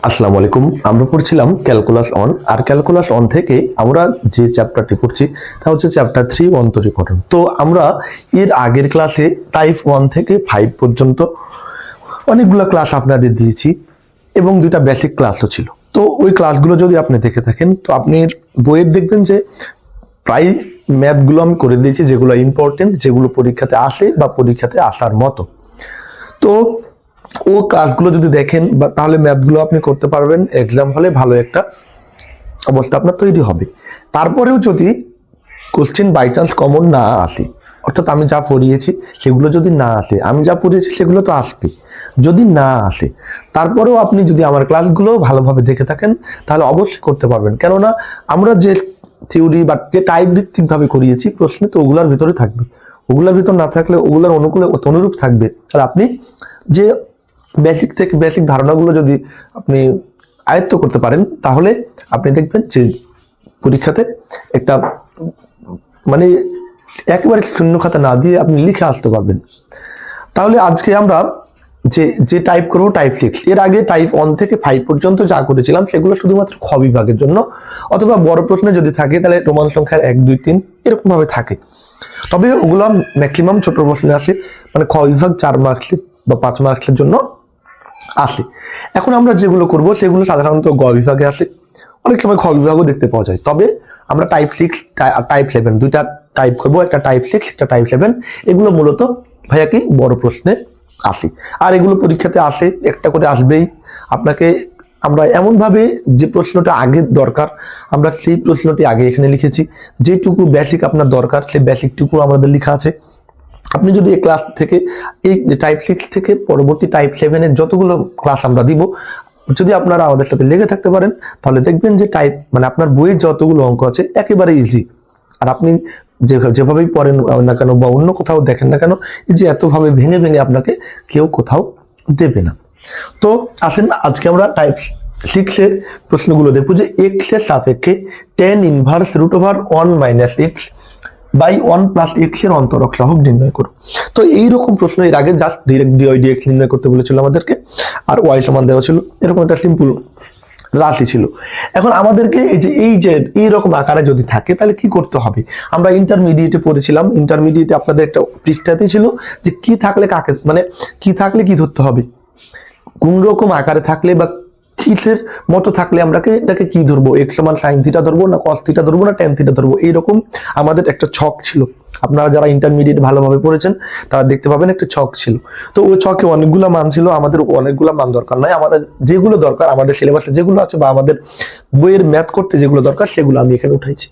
আসসালামু আলাইকুম। আমরা পড়ছিলাম ক্যালকুলাস অন, আর ক্যালকুলাস অন থেকে আমরা যে চ্যাপ্টারটি পড়ছি তা হচ্ছে চ্যাপ্টার 3 অন্তরীকরণ। তো আমরা এর আগের ক্লাসে টাইপ 1 থেকে 5 পর্যন্ত অনেকগুলো ক্লাস আপনাদের দিয়েছি এবং দুইটা বেসিক ক্লাসও ছিল। তো ওই ক্লাসগুলো যদি আপনি দেখে থাকেন তো আপনি বইয়ের দেখবেন যে প্রায় ম্যাথগুলো আমি করে দিয়েছি, যেগুলো ইম্পর্টেন্ট, যেগুলো পরীক্ষাতে আসে বা পরীক্ষাতে আসার মতো। তো ও ক্লাসগুলো যদি দেখেন বা তাহলে ম্যাথগুলো আপনি করতে পারবেন, এক্সাম হলে ভালো একটা অবস্থা আপনার তৈরি হবে। তারপরেও যদি কোশ্চেন বাই চান্স কমন না আসে, অর্থাৎ আমি যা পড়িয়েছি সেগুলো যদি না আসে, আমি যা পড়িয়েছি সেগুলো তো আসবে, যদি না আসে তারপরেও আপনি যদি আমার ক্লাসগুলো ভালোভাবে দেখে থাকেন তাহলে অবশ্যই করতে পারবেন। কেননা আমরা যে থিওরি বা যে টাইপ ভিত্তিকভাবে করিয়েছি প্রশ্নে তো ওগুলোর ভিতরে থাকবে, ওগুলোর ভিতর না থাকলে ওগুলোর অনুকূলে অনুরূপ থাকবে। আর আপনি যে বেসিক থেকে বেসিক ধারণাগুলো যদি আপনি আয়ত্ত করতে পারেন তাহলে আপনি দেখবেন যে পরীক্ষাতে একটা মানে একেবারে শূন্য খাতা না দিয়ে আপনি লিখে আসতে পারবেন। তাহলে আজকে আমরা যে টাইপ করবো টাইপ 6। এর আগে টাইপ 1 থেকে 5 পর্যন্ত যা করেছিলাম সেগুলো শুধুমাত্র খ বিভাগের জন্য, অথবা বড় প্রশ্নে যদি থাকে তাহলে রোমান সংখ্যার 1 2 3 এরকম ভাবে থাকে। তবে ওগুলো ম্যাক্সিমাম ছোট প্রশ্নে আসে, মানে খ বিভাগ 4 মার্কসের বা 5 মার্কসের জন্য আসে। এখন আমরা যেগুলো করব সেগুলো সাধারণত গ বিভাগে আসে, অনেক সময় খ বিভাগও দেখতে পাওয়া যায়। তবে আমরা টাইপ 6 আর টাইপ 7 দুইটা টাইপ করবো, একটা টাইপ 6 একটা টাইপ 7। এগুলো মূলত ভাইয়া কি বড় প্রশ্নে আসে, আর এগুলো পরীক্ষাতে আসে, একটা করে আসবেই। আপনাকে আমরা এমনভাবে যে প্রশ্নটা আগে দরকার আমরা সেই প্রশ্নটি আগে এখানে লিখেছি, যেটুকু বেসিক আপনার দরকার সেই বেসিকটুকু আমাদের লেখা আছে। আপনি যদি এই ক্লাস থেকে এই টাইপ 6 থেকে পরবর্তী টাইপ 7 এর যতগুলো ক্লাস আমরা দিব, যদি আপনারা আমাদের সাথে লেগে থাকতে পারেন তাহলে দেখবেন যে টাইপ মানে আপনার বইয়ের যতগুলো অঙ্ক আছে একেবারে ইজি। আর আপনি যেভাবেই পড়েন না কেন বা অন্য কোথাও দেখেন না কেন, এই যে এতভাবে ভেঙে ভেঙে আপনাকে কেউ কোথাও দেবে না। তো আসেন আজকে আমরা টাইপ 6 এর প্রশ্নগুলো দেখবো, যে এক্স এর সাপেক্ষে tan inverse √1 - x by 1 + x এর অন্তরক সহগ নির্ণয় করো। তো এইরকম প্রশ্ন এর আগে জাস্ট ডিরেক্ট dy/dx নির্ণয় করতে বলেছিল আমাদেরকে, আর y সমান দেওয়া ছিল, এরকম একটা সিম্পল রাশি ছিল। এখন আমাদেরকে এই যে এইরকম আকারে যদি থাকে তাহলে কি করতে হবে, আমরা ইন্টারমিডিয়েটে পড়েছিলাম। ইন্টারমিডিয়েটে আপনাদের একটা পৃষ্ঠাতে ছিল যে কি থাকলে কাকে, মানে কি থাকলে কি ধরতে হবে, কোন রকম আকারে থাকলে বা কিসের মতো থাকলে আমরা এটাকে কি ধরবো, x সমান sin থিটা ধরবো না cos থিটা ধরবো না tan থিটা ধরবো, এইরকম আমাদের একটা ছক ছিল। আপনারা যারা ইন্টারমিডিয়েট ভালোভাবে পড়েছেন তারা দেখতে পাবেন একটা ছক ছিল। তো ওই ছকে অনেকগুলো মান ছিল, আমাদের অনেকগুলো মান দরকার নয়, আমাদের যেগুলো দরকার আমাদের সিলেবাসে যেগুলো আছে বা আমাদের বইয়ের ম্যাথ করতে যেগুলো দরকার সেগুলো আমি এখানে উঠাইছি।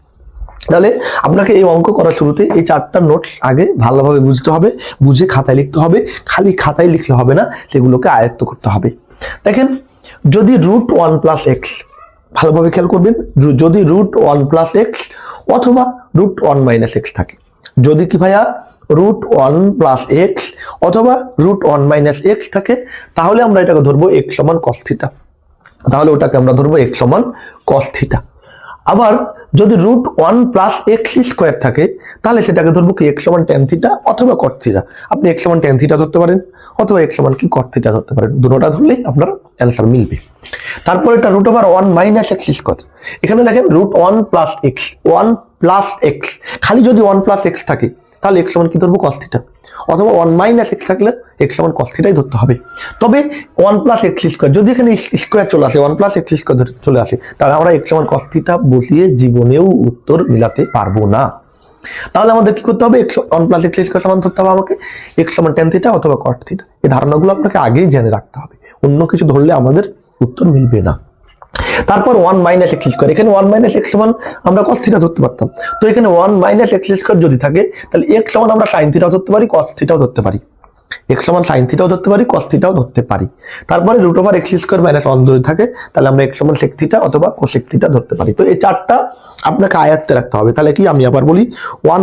তাহলে আপনাকে এই অঙ্ক করার শুরুতে এই 4টা নোটস আগে ভালোভাবে বুঝতে হবে, বুঝে খাতায় লিখতে হবে। খালি খাতায় লিখলে হবে না, সেগুলোকে আয়ত্ত করতে হবে। দেখেন, যদি √1 + x, ভালোভাবে খেয়াল করবেন, যদি √1 + x অথবা √1 - x থাকে, যদি কি ভাইয়া √1 + x অথবা √1 - x থাকে তাহলে আমরা এটাকে ধরবো x সমান cos থিটা, তাহলে ওটাকে আমরা ধরবো x সমান cos থিটা। আবার যদি √1 + x² থাকে তাহলে সেটাকে ধরবো কি x সমান tan থিটা অথবা cot থিটা। আপনি x সমান tan থিটা ধরতে পারেন অথবা x সমান কি cot থিটা ধরতে পারেন, দুটোটা ধরলেই আপনার অ্যান্সার মিলবে। তারপর এটা √1 - x², এখানে দেখেন √1 + x, 1 + x, খালি যদি 1 + x থাকে তাহলে x সমান কি ধরবো cos থিটা, অথবা 1 - x থাকলে x সমান cos থিটাই ধরতে হবে। তবে 1 + x², যদি এখানে স্কোয়ার চলে আসে 1 + x² চলে আসে তাহলে আমরা x সমান cos থিটা বসিয়ে জীবনেও উত্তর মিলাতে পারবো না। তাহলে আমাদের কি করতে হবে, 1 + x² সমান ধরতে হবে আমাকে x সমান tan থিটা অথবা cot থিটা। এই ধারণাগুলো আপনাকে আগেই জেনে রাখতে হবে, অন্য কিছু ধরলে আমাদের উত্তর মিলবে না। তারপর 1 - x², এখানে 1 - x সমান আমরা cos থিটা ধরতে পারতাম। তো এখানে 1 - x² যদি থাকে তাহলে x সমান আমরা sin থিটাও ধরতে পারি, cos থিটাও ধরতে পারি, x সমান sin থিটাও ধরতে পারি, cos থিটাও ধরতে পারি। তারপরে √x² - 1 যদি থাকে তাহলে আমরা x সমান sec থিটা অথবা cosec থিটা ধরতে পারি। তো এই 4টা আপনাকে আয়ত্তে রাখতে হবে। তাহলে কি, আমি আবার বলি, √1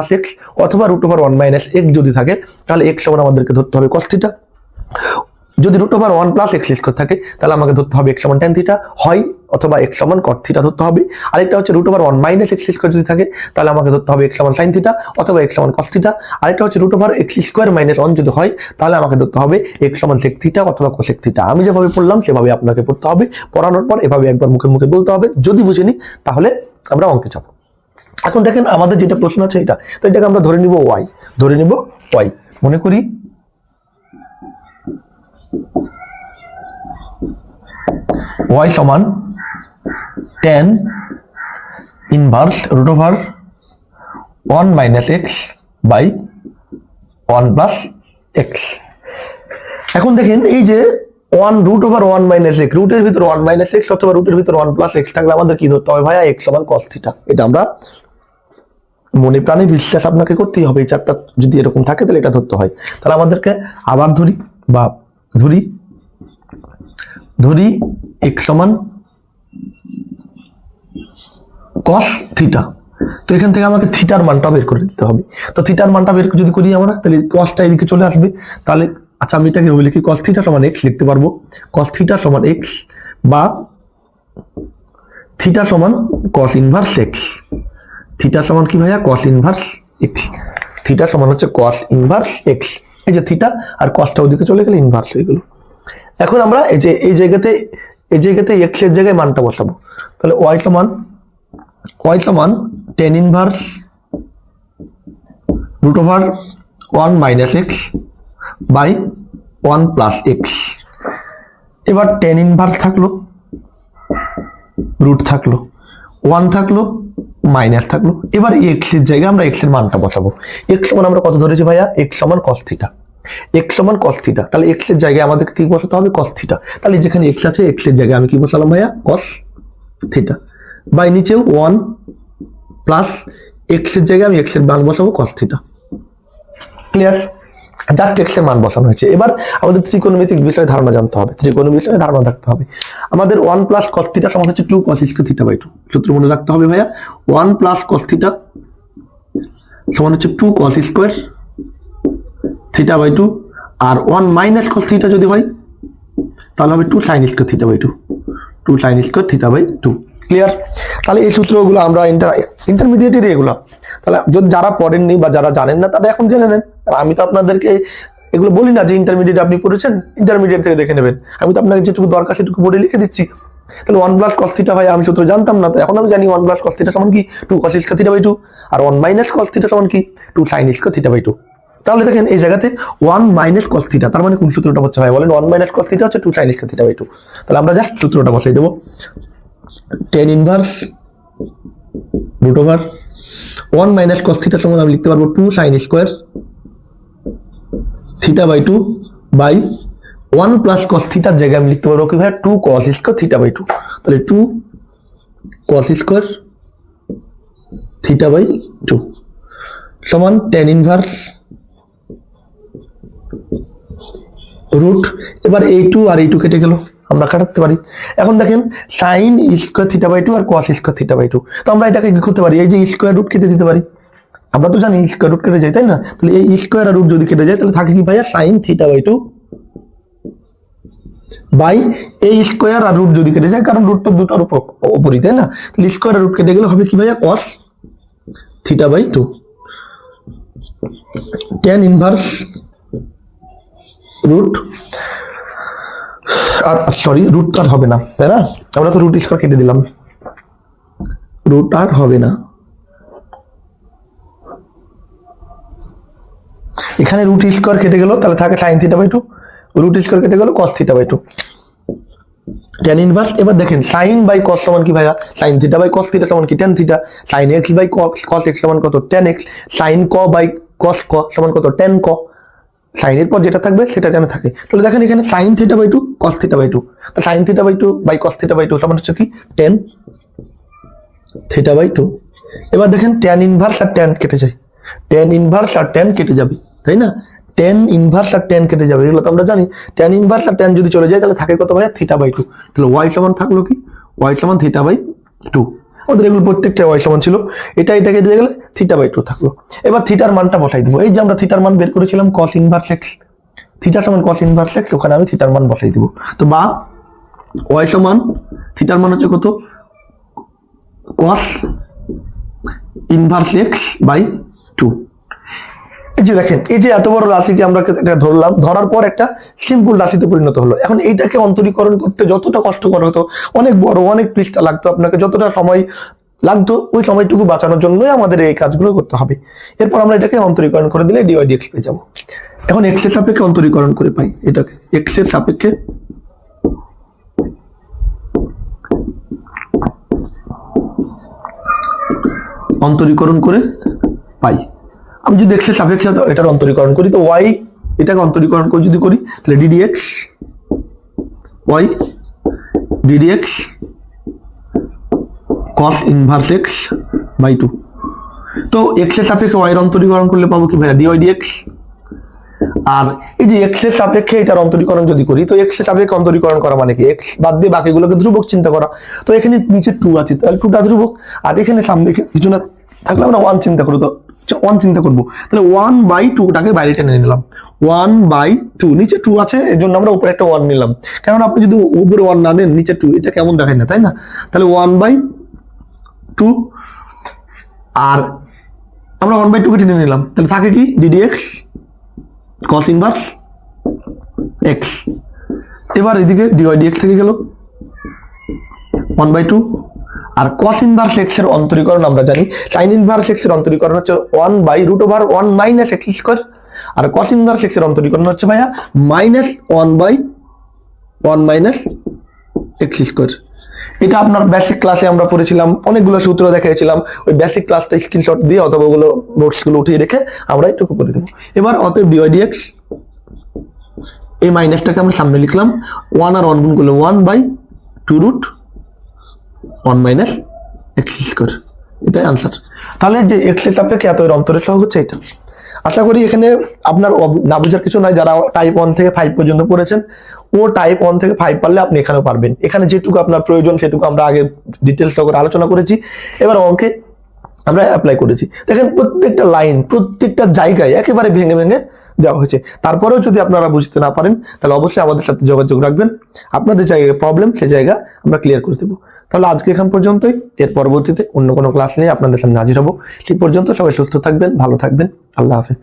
+ x অথবা √1 - x যদি থাকে তাহলে x সমান আমাদেরকে ধরতে হবে cos থিটা, যদি root over 1 plus x square থাকে তাহলে আমাকে ধরতে হবে এক্স সমান ট্যান থিটা হয়, অথবা এক্স সমান কট থিটা ধরতে হবে। আরেকটা হচ্ছে root over 1 minus x square যদি থাকে তাহলে আমাকে ধরতে হবে এক্স সমান সাইন থিটা অথবা এক্স সমান কস থিটা। আরেকটা হচ্ছে root over x square minus 1 যদি হয় তাহলে আমাকে ধরতে হবে এক্স সমান সেক থিটা অথবা কোসেক থিটা। আমি যেভাবে পড়লাম সেভাবে আপনাকে পড়তে হবে, পড়ানোর পর এভাবে একবার মুখে মুখে বলতে হবে। যদি বুঝিনি তাহলে আমরা অঙ্কে যাব। এখন দেখেন আমাদের যেটা প্রশ্ন আছে এটা, তো এটাকে আমরা ধরে নিব ওয়াই, ধরে নিব ওয়াই। মনে করি ওয়াই সমান tan inverse root over 1 minus x by 1 plus x. এখন দেখেন এই যে 1 রুট ওভার 1 মাইনাস এক্স, রুটের ভিতর 1 মাইনাস এক্স অথবা রুটের ভিতর 1 প্লাস এক্স থাকলে আমাদের কি ধরতে হবে ভাইয়া? এক্স সমান কস থিটা। এটা আমরা মনে প্রাণে বিশ্বাস আপনাকে করতেই হবে, এই চারটা যদি এরকম থাকে তাহলে এটা ধরতে হয়। তাহলে আমাদেরকে আবার ধরি বা ধরি এক্স সমান কস থিটা। তো এখান থেকে আমাকে থিটার মানটা বের করে দিতে হবে। তো থিটার মানটা বের যদি করি আমরা, তাহলে কসটা এদিকে চলে আসবে। তাহলে আচ্ছা আমি এটাকে লিখি কস থিটা সমান এক্স লিখতে পারবো, কস থিটা সমান এক্স বা থিটা সমান কস ইনভার্স এক্স। থিটা সমান কি ভাইয়া? Cos inverse x. থিটা সমান হচ্ছে কস ইনভার্স এক্স। এই যে থিটা আর কসটা ওদিকে চলে গেলে ইনভার্স হয়ে গেল। এখন আমরা এই জায়গাতে এক্স এর জায়গায় মানটা বসাবো। তাহলে ওয়াই সমান tan inverse root over 1 minus x by 1 plus x. এবার tan ইনভার্স থাকলো, রুট থাকলো, 1 থাকলো, মাইনাস থাকলো। এবার এক্স এর জায়গায় আমরা এক্স এর মানটা বসাবো। এক্স সমান আমরা কত ধরেছি ভাইয়া? এক্স সমান কস থিটা। এক্স সমান কস থিটা, তাহলে এক্স এর জায়গায় আমাদের কি বসাতে হবে? Cos theta. তাহলে যেখানে এক্স আছে এক্স এর জায়গায় আমি কি বসালাম ভাইয়া? কস থিটা বাই নিচেও 1 প্লাস এক্স এর জায়গায় আমি এক্স এর মান বসাবো cos theta. Clear? Just x এর মান বসানো হয়েছে। এবার আমাদের ত্রিকোণমিতিক বিষয়ে ধারণা জানতে হবে, ত্রিকোণ বিষয়ে ধারণা থাকতে হবে। আমাদের 1 প্লাস কস থিটা সমান হচ্ছে 2 কস স্কয়ার থিটা বাই 2। সূত্র মনে রাখতে হবে ভাইয়া, 1 প্লাস কস থিটা সমান হচ্ছে 2 কস স্কয়ার থিটা বাই 2, আর 1 মাইনাস কস থিটা যদি হয় তাহলে হবে 2 sine square theta by 2, 2 sine square theta by 2। Clear? তাহলে এই সূত্রগুলো আমরা ইন্টারমিডিয়েটের এগুলো, তাহলে যদি যারা পড়েননি বা যারা জানেন না তারা এখন জেনে নেন। আমি তো আপনাদেরকে এগুলো বলি না যে ইন্টারমিডিয়েট আপনি পড়েছেন ইন্টারমিডিয়েট থেকে দেখে নেবেন, আমি তো আপনাকে যেটুকু দরকার সেটুকু বোর্ডে লিখে দিচ্ছি। তাহলে 1 প্লাস কস থিটা ভাই আমি সূত্র জানতাম না, তো এখন আমি জানি 1 প্লাস কস থিটা সমান কি 2 কস স্কয়ার থিটা বাই 2, আর 1 মাইনাস কস থিটা সমান কি 2 সাইন স্কয়ার থিটা বাই 2। তাহলে দেখেন এই জায়গাতে 1 মাইনাস কস থিটা, তার মানে কোন সূত্রটা হচ্ছে ভাই বলেন? 1 মাইনাস কস থিটা হচ্ছে 2 সাইন স্কয়ার থিটা বাই 2। তাহলে আমরা জাস্ট সূত্রটা বসাই দেব, tan inverse root over 1 minus cos theta সমান আমি লিখতে পারবো 2 sine square theta by 2 by 1 plus cos থিটার জায়গায় আমি লিখতে পারবো কি ভাই? 2 কস স্কয়ার থিটা বাই 2। তাহলে 2 কস স্কয়ার থিটা বাই 2 সমান tan ইনভার্স রুট, এবার এই 2 আর এই 2 কেটে গেল, আমরা কাটাতে পারি। এখন দেখেন সাইন স্কয়ার থিটা বাই 2 আর কস স্কয়ার থিটা বাই 2, তো আমরা এটাকে কি করতে পারি? এই যে স্কয়ার রুট কেটে দিতে পারি, আমরা তো জানি স্কয়ার রুট কেটে যায় তাই না? তাহলে এই স্কয়ার আর রুট যদি কেটে যায় তাহলে থাকে কি ভাইয়া? সাইন থিটা বাই 2 বাই এই স্কয়ার আর রুট যদি কেটে যায়, কারণ রুট তো দুটোর উপরই তাই না? তাহলে স্কয়ার আর রুট কেটে গেলে হবে কি ভাইয়া? Cos theta by 2 tan inverse root, আর সরি রুট আর হবে না তাই না? আমরা তো রুট স্কয়ার কেটে দিলাম, রুট আর হবে না। এখানে রুট স্কয়ার কেটে গেল, তাহলে থাকে sine theta by 2, root square কেটে গেল cos theta by 2, tan inverse. এবার দেখেন সাইন বাই কস সমান কি ভাইয়া? Sine theta by cos theta সমান কি? tan theta. Sine x by cos x সমান কত? tan x. সাইন ক বাই কস ক সমান কত? tan ক। সাইনের পর যেটা থাকবে সেটা জানা থাকে। তাহলে দেখেন এখানে sine theta by 2 cos theta by 2, তো sine theta by 2 by cos theta by 2 সমান হচ্ছে কি? tan theta by 2। এবার দেখেন tan ইনভার্স আর tan কেটে যায়, tan ইনভার্স আর tan কেটে যাবে তাই না? tan ইনভার্স আর tan কেটে যাবে, এগুলো তো আমরা জানি। tan ইনভার্স আর tan যদি চলে যায় তাহলে থাকে কত ভাইয়া? Theta by 2। তাহলে y সমান থাকলো কি? y সমান থিটা বাই 2। আমাদের এগুলো প্রত্যেকটা y সমান ছিল, এটাকে দিয়ে গেলে থিটা বাই 2 থাকলো। এবার থিটার মানটা বসাই দেবো। এই যে আমরা থিটার মান বের করেছিলাম cos ইনভার্স x, থিটা সমান কস ইনভার্স এক্স, ওখানে আমি থিটার মান বসাই দিব। তো বা ওয়াই সমান থিটার মান হচ্ছে কত, কস ইনভার্স এক্স বাই 2। এই যে দেখেন, এই যে এত বড় রাশিকে আমরা এটা ধরলাম, ধরার পর একটা সিম্পল রাশিতে পরিণত হলো। এখন এইটাকে অন্তরীকরণ করতে যতটা কষ্টকর হতো, অনেক বড় অনেক পৃষ্ঠা লাগতো, আপনাকে যতটা সময় লাগতো, ওই সময়টুকু বাঁচানোর জন্যই আমাদের এই কাজগুলো করতে হবে। এরপর আমরা এটাকে অন্তরীকরণ করে দিলে dy dx পেয়ে যাবো। এখন এক্স এর সাপেক্ষে অন্তরীকরণ করে পাই, এটাকে এক্স এর সাপেক্ষে অন্তরীকরণ করে পাই। আমি যদি এক্স এর সাপেক্ষে এটার অন্তরীকরণ করি, তো ওয়াই এটাকে অন্তরীকরণ করে যদি করি, তাহলে ddx y ddx cos inverse x by 2। তো এক্স এর সাপেক্ষে ওয়াই এর অন্তরীকরণ করলে পাবো কি ভাইয়া, dy dx। আর এই যে এক্স এর সাপেক্ষে এটার অন্তরীকরণ যদি করি, তো এক্স এর সাপেক্ষে অন্তরীকরণ করা মানে কি, এক্স বাদ দিয়ে বাকিগুলোকে ধ্রুবক চিন্তা করা। তো এখানে নিচে 2 আছে, তাহলে 2টা ধ্রুবক, আর এখানে সামনে কিছু না থাকলে আমরা 1 চিন্তা করবো। তো 1 চিন্তা করবো, তাহলে 1/2টাকে বাইরে টেনে নিলাম, 1/2, নিচে 2 আছে এর জন্য আমরা উপরে একটা 1 নিলাম, কারণ আপনি যদি উপরে 1 না দেন নিচে 2, এটা কেমন দেখায় না, তাই না? তাহলে 1/2, আর আমরা 1/2 কে টেনে নিলাম, তাহলে থাকে কি ddx cos ইনভার্স x। এবার এদিকে dy dx থেকে গেল 1/2, আর cos ইনভার্স x এর অন্তরীকরণ আমরা জানি, sin ইনভার্স x এর অন্তরীকরণ হচ্ছে 1/√1 মাইনাস x স্কয়ার, আর cos ইনভার্স x এর অন্তরীকরণ হচ্ছে ভাইয়া -1/1 মাইনাস x স্কয়ার। এটা আপনার বেসিক ক্লাসে আমরা পড়েছিলাম, অনেকগুলো সূত্র দেখিয়েছিলাম, ওই বেসিক ক্লাসটা স্ক্রিনশট দিয়ে অথবা ওগুলো নোটসগুলো উঠিয়ে রেখে আমরা এটুকু করে দেবো। এবার অতএব dy dx, এই মাইনাসটাকে আমরা সামনে লিখলাম, 1 আর 1 গুণ করলে 1/2√1 মাইনাস x স্কয়ার, এটাই আনসার। তাহলে যে x এর সাপেক্ষে এত এর অন্তরের সহগ হচ্ছে এটা। আশা করি এখানে আপনার না বোঝার কিছু নাই, যারা টাইপ 1 থেকে 5 পর্যন্ত পড়েছেন, ও টাইপ 1 থেকে 5 পারলে আপনি এখানেও পারবেন। এখানে যেটুকু আপনার প্রয়োজন সেটুকু আমরা আগে ডিটেলস করে আলোচনা করেছি, এবার অঙ্কে আমরা অ্যাপ্লাই করেছি। দেখেন প্রত্যেকটা লাইন প্রত্যেকটা জায়গায় একেবারে ভেঙে ভেঙে দেওয়া হয়েছে। তারপরেও যদি আপনারা বুঝতে না পারেন, তাহলে অবশ্যই আমাদের সাথে যোগাযোগ রাখবেন, আপনাদের জায়গায় প্রবলেম সেই জায়গা আমরা ক্লিয়ার করে দেবো। তাহলে আজকে এখান পর্যন্তই, এর পরবর্তীতে অন্য কোনো ক্লাস নিয়ে আপনাদের সামনে হাজির হবো। সেই পর্যন্ত সবাই সুস্থ থাকবেন, ভালো থাকবেন, আল্লাহ হাফেজ।